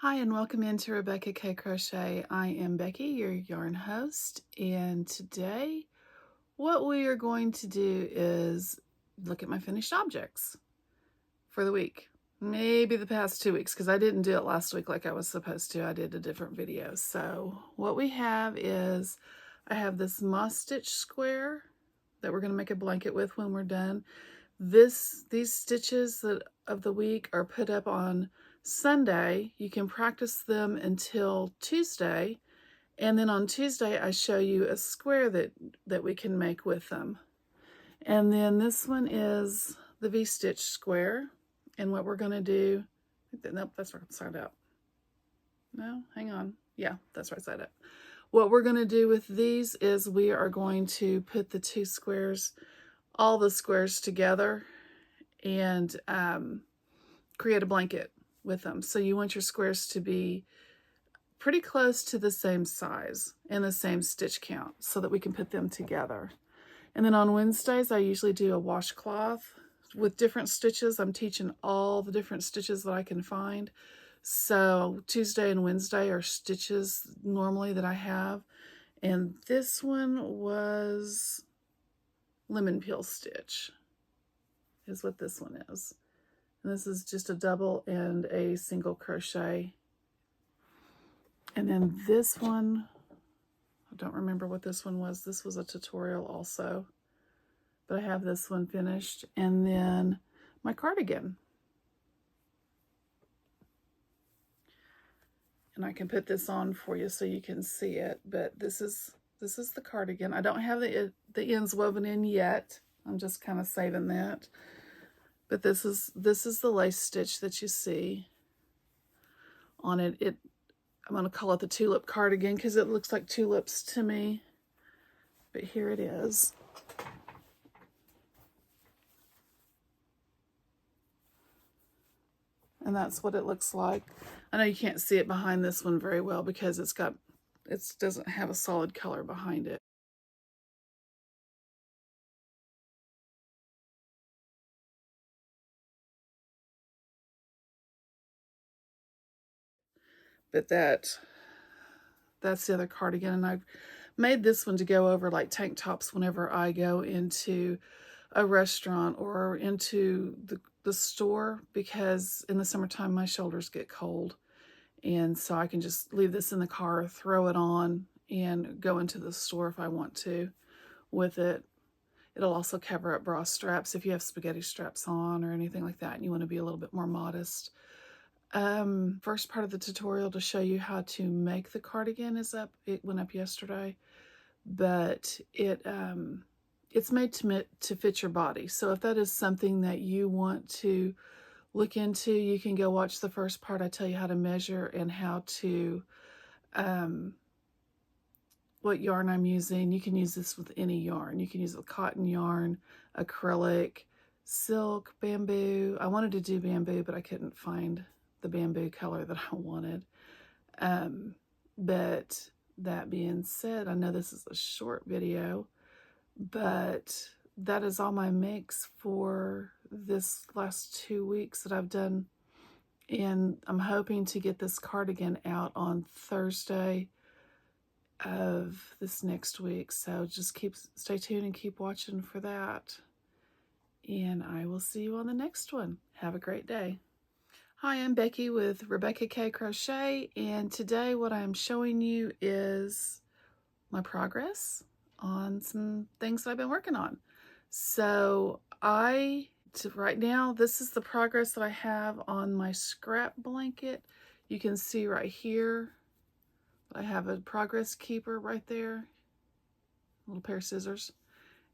Hi and welcome into Rebecca K Crochet. I am Becky, your yarn host, and today what we are going to do is look at my finished objects for the week. Maybe the past 2 weeks, because I didn't do it last week like I was supposed to. I did a different video. So what we have is I have this moss stitch square that we're going to make a blanket with when we're done. These stitches of the week are put up on Sunday. You can practice them until Tuesday, and then on Tuesday I show you a square that we can make with them. And then this one is the V-stitch square, and what we're going to do, nope, that's right side up. No, hang on. Yeah, that's right side up. What we're going to do with these is we are going to put the two squares, all the squares together, and create a blanket with them. So you want your squares to be pretty close to the same size and the same stitch count so that we can put them together. And then on Wednesdays, I usually do a washcloth with different stitches. I'm teaching all the different stitches that I can find. So Tuesday and Wednesday are stitches normally that I have. And this one was lemon peel stitch is what this one is. And this is just a double and a single crochet. And then this one, I don't remember what this one was. This was a tutorial also, but I have this one finished. And then my cardigan. And I can put this on for you so you can see it, but this is the cardigan. I don't have the ends woven in yet. I'm just kind of saving that. But this is the lace stitch that you see on it. I'm going to call it the tulip cardigan because it looks like tulips to me. But here it is. And that's what it looks like. I know you can't see it behind this one very well because it doesn't have a solid color behind it. But that's the other cardigan, and I've made this one to go over like tank tops whenever I go into a restaurant or into the store, because in the summertime my shoulders get cold, and so I can just leave this in the car, throw it on, and go into the store if I want to with it. It'll also cover up bra straps if you have spaghetti straps on or anything like that and you want to be a little bit more modest. First part of the tutorial to show you how to make the cardigan is up. It went up yesterday, but it's made to fit your body. So if that is something that you want to look into, you can go watch the first part. I tell you how to measure and how to, what yarn I'm using. You can use this with any yarn. You can use a cotton yarn, acrylic, silk, bamboo. I wanted to do bamboo, but I couldn't find the bamboo color that I wanted. But that being said, I know this is a short video, but that is all my makes for this last 2 weeks that I've done. And I'm hoping to get this cardigan out on Thursday of this next week. So just stay tuned and keep watching for that. And I will see you on the next one. Have a great day. Hi, I'm Becky with Rebecca K Crochet, and today what I'm showing you is my progress on some things that I've been working on. So right now, this is the progress that I have on my scrap blanket. You can see right here, I have a progress keeper right there, a little pair of scissors.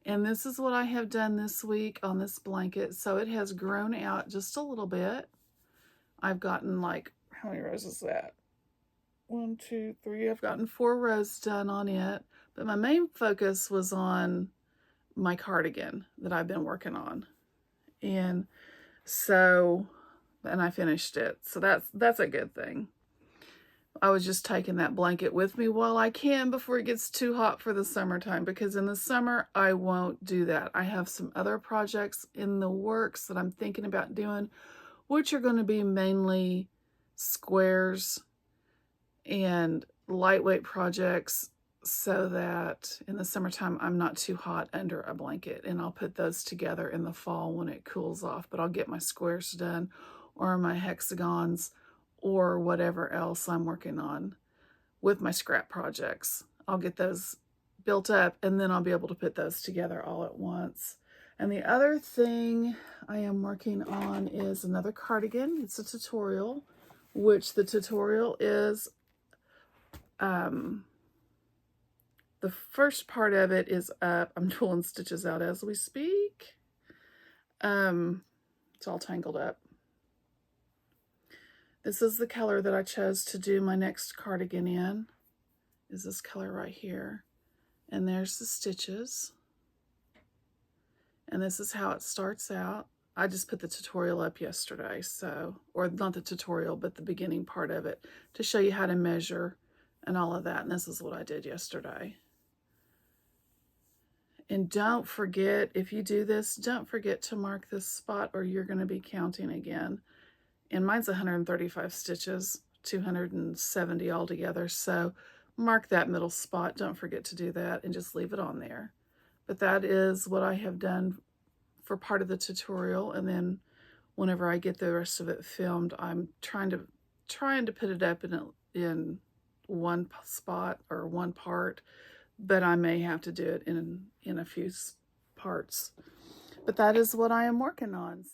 And this is what I have done this week on this blanket. So it has grown out just a little bit. I've gotten like, how many rows is that? 1, 2, 3. I've gotten 4 rows done on it. But my main focus was on my cardigan that I've been working on. And I finished it. So that's a good thing. I was just taking that blanket with me while I can before it gets too hot for the summertime, because in the summer I won't do that. I have some other projects in the works that I'm thinking about doing, which are going to be mainly squares and lightweight projects so that in the summertime I'm not too hot under a blanket, and I'll put those together in the fall when it cools off. But I'll get my squares done, or my hexagons, or whatever else I'm working on with my scrap projects. I'll get those built up, and then I'll be able to put those together all at once. And the other thing I am working on is another cardigan. It's a tutorial, which the tutorial is the first part of it is up. I'm pulling stitches out as we speak. It's all tangled up. This is the color that I chose to do my next cardigan in, is this color right here. And there's the stitches. And this is how it starts out. I just put the tutorial up yesterday, so, or not the tutorial, but the beginning part of it to show you how to measure and all of that. And this is what I did yesterday. And don't forget, if you do this, don't forget to mark this spot or you're going to be counting again. And mine's 135 stitches, 270 altogether. So mark that middle spot. Don't forget to do that and just leave it on there. But that is what I have done for part of the tutorial. And then whenever I get the rest of it filmed, I'm trying to put it up in one spot or one part, but I may have to do it in a few parts. But that is what I am working on.